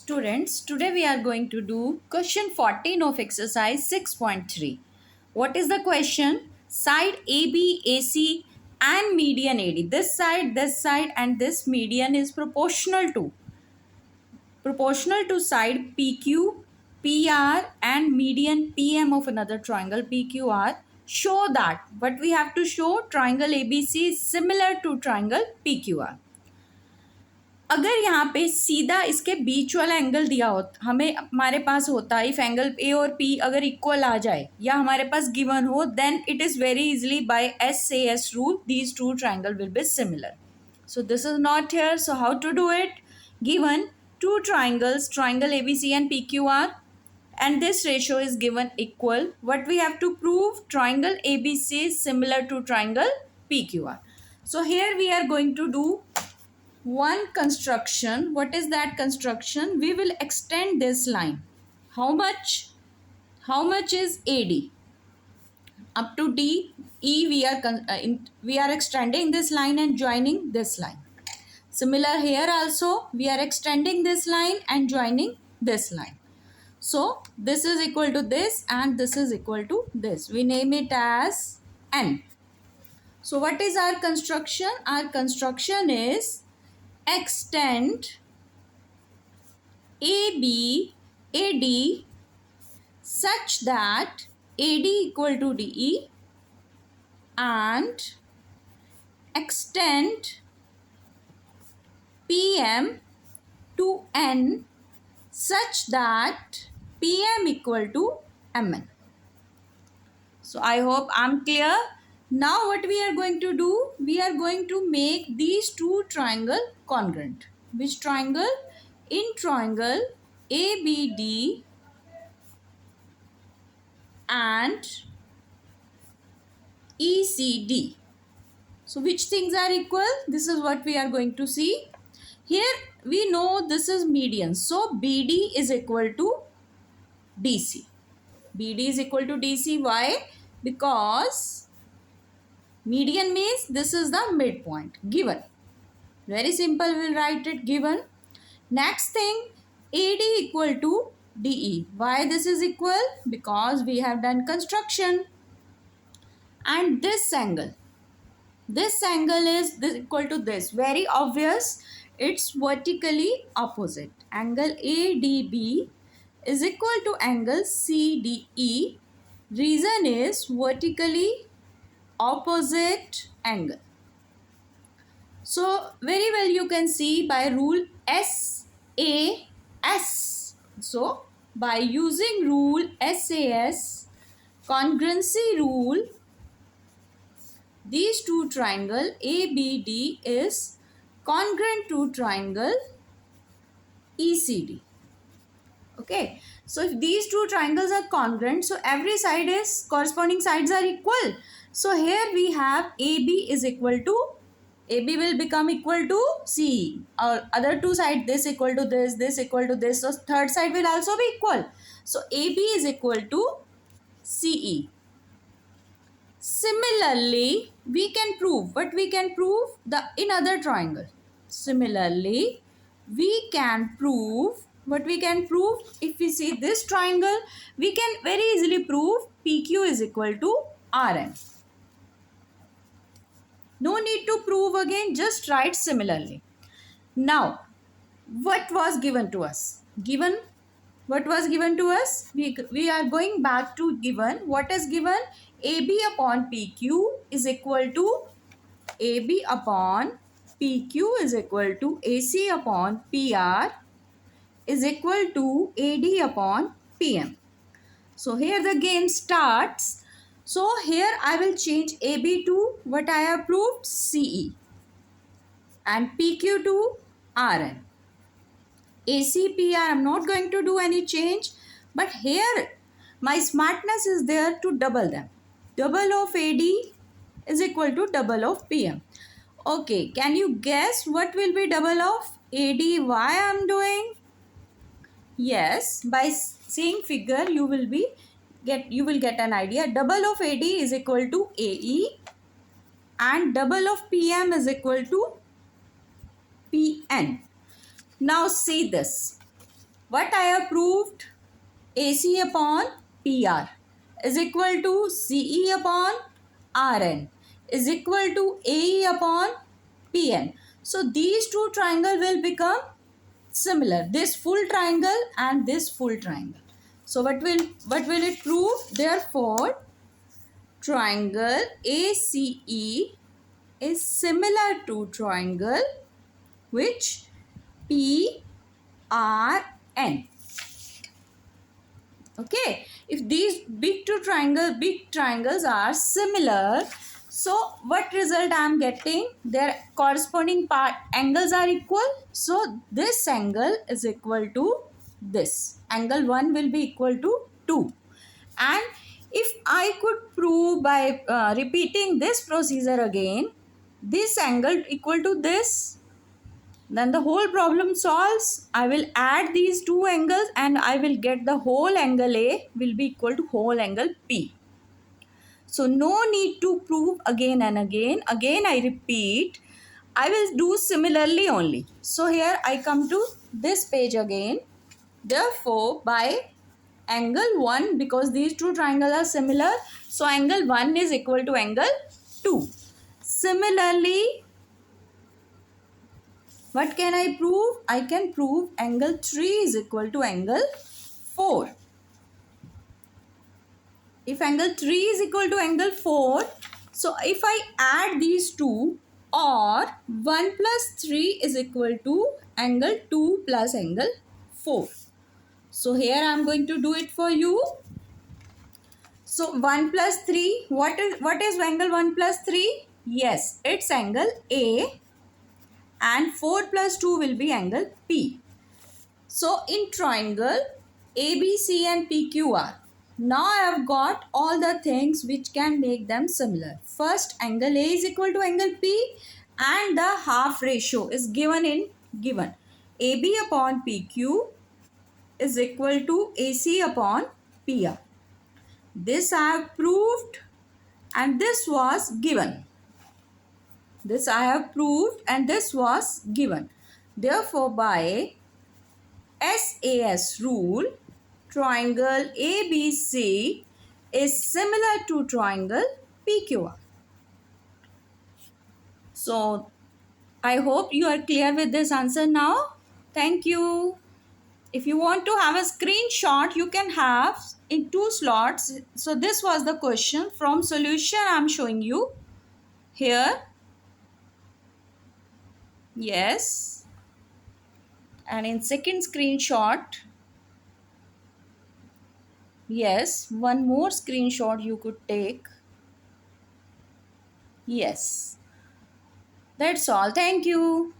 Students, today we are going to do question 14 of exercise 6.3. What is the question? Side AB, AC and median AD. This side and this median is proportional to side PQ, PR and median PM of another triangle PQR. Show that what we have to show, triangle ABC is similar to triangle PQR. अगर यहाँ पे सीधा इसके बीच वाला angle दिया हो, हमें हमारे पास होता है इफ एंगल ए और पी अगर इक्वल आ जाए या हमारे पास गिवन हो, then it is very easily by SAS rule these two triangle will be similar. So this is not here. So how to do it? Given two triangles, triangle ABC and PQR, and this ratio is given equal. What we have to prove? Triangle ABC is similar to triangle PQR. So here we are going to do one construction. What is that construction? We will extend this line. How much is AD? Up to DE we are extending this line and joining this line. Similar here also, we are extending this line and joining this line. So this is equal to this and this is equal to this. We name it as N. So what is our construction? Our construction is extend AD such that AD equal to DE and extend PM to N such that PM equal to MN. So I hope I'm clear. Now what we are going to do? We are going to make these two triangle congruent. Which triangle? In triangle ABD and ECD. So which things are equal? This is what we are going to see. Here we know this is median. So BD is equal to DC. BD is equal to DC. Why? Because median means this is the midpoint given. Very simple, we'll write it given. Next thing, AD equal to DE. Why this is equal? Because we have done construction. And this angle is this equal to this. Very obvious, it's vertically opposite. Angle ADB is equal to angle CDE. Reason is vertically opposite angle. So very well you can see by rule SAS. So by using rule SAS, congruency rule, these two triangle ABD is congruent to triangle ECD. Okay, so if these two triangles are congruent, so every side is corresponding sides are equal. So here we have AB is equal to, AB will become equal to CE, or other two sides this equal to this equal to this, so third side will also be equal. So AB is equal to CE. Similarly, we can prove, but we can prove in other triangle. Similarly, we can prove, what we can prove, if we see this triangle, we can very easily prove PQ is equal to RN. No need to prove again, just write similarly. Now, what was given to us? What was given to us? We are going back to given. What is given? AB upon PQ is equal to AB upon PQ is equal to AC upon PR is equal to AD upon PM. So here the game starts. So here I will change AB to what I have proved, CE, and PQ to RN. AC, PR, I am not going to do any change, but here my smartness is there to double them. Double of AD is equal to double of PM. Okay, can you guess what will be double of AD? Why I am doing? Yes, by seeing figure you will get an idea. Double of AD is equal to AE and double of PM is equal to PN. Now see this. What I have proved, AC upon PR is equal to CE upon RN is equal to AE upon PN. So these two triangle will become similar, this full triangle and this full triangle. So what will it prove? Therefore triangle ACE is similar to triangle which PRN. Okay, if these big triangles are similar, so what result I am getting? Their corresponding angles are equal, so this angle is equal to this angle 1 will be equal to 2. And if I could prove by repeating this procedure again, this angle equal to this, then the whole problem solves. I will add these two angles and I will get the whole angle A will be equal to whole angle P. So no need to prove again and again. Again I repeat, I will do similarly only. So here I come to this page again. Therefore by angle 1, because these two triangles are similar, so angle 1 is equal to angle 2. Similarly, what can I prove? I can prove angle 3 is equal to angle 4. If angle 3 is equal to angle 4, so if I add these two, or 1 plus 3 is equal to angle 2 plus angle 4. So here I am going to do it for you. So 1 plus 3, what is angle 1 plus 3? Yes, it's angle A, and 4 plus 2 will be angle P. So in triangle ABC and PQR, now I have got all the things which can make them similar. First, angle A is equal to angle P and the half ratio is given AB upon PQ is equal to AC upon PR. This I have proved and this was given. This I have proved and this was given. Therefore, by SAS rule, triangle ABC is similar to triangle PQR. So, I hope you are clear with this answer now. Thank you. If you want to have a screenshot, you can have in 2 slots. So, this was the question from solution I am showing you here. Yes. And in second screenshot, yes, one more screenshot you could take. Yes. That's all. Thank you.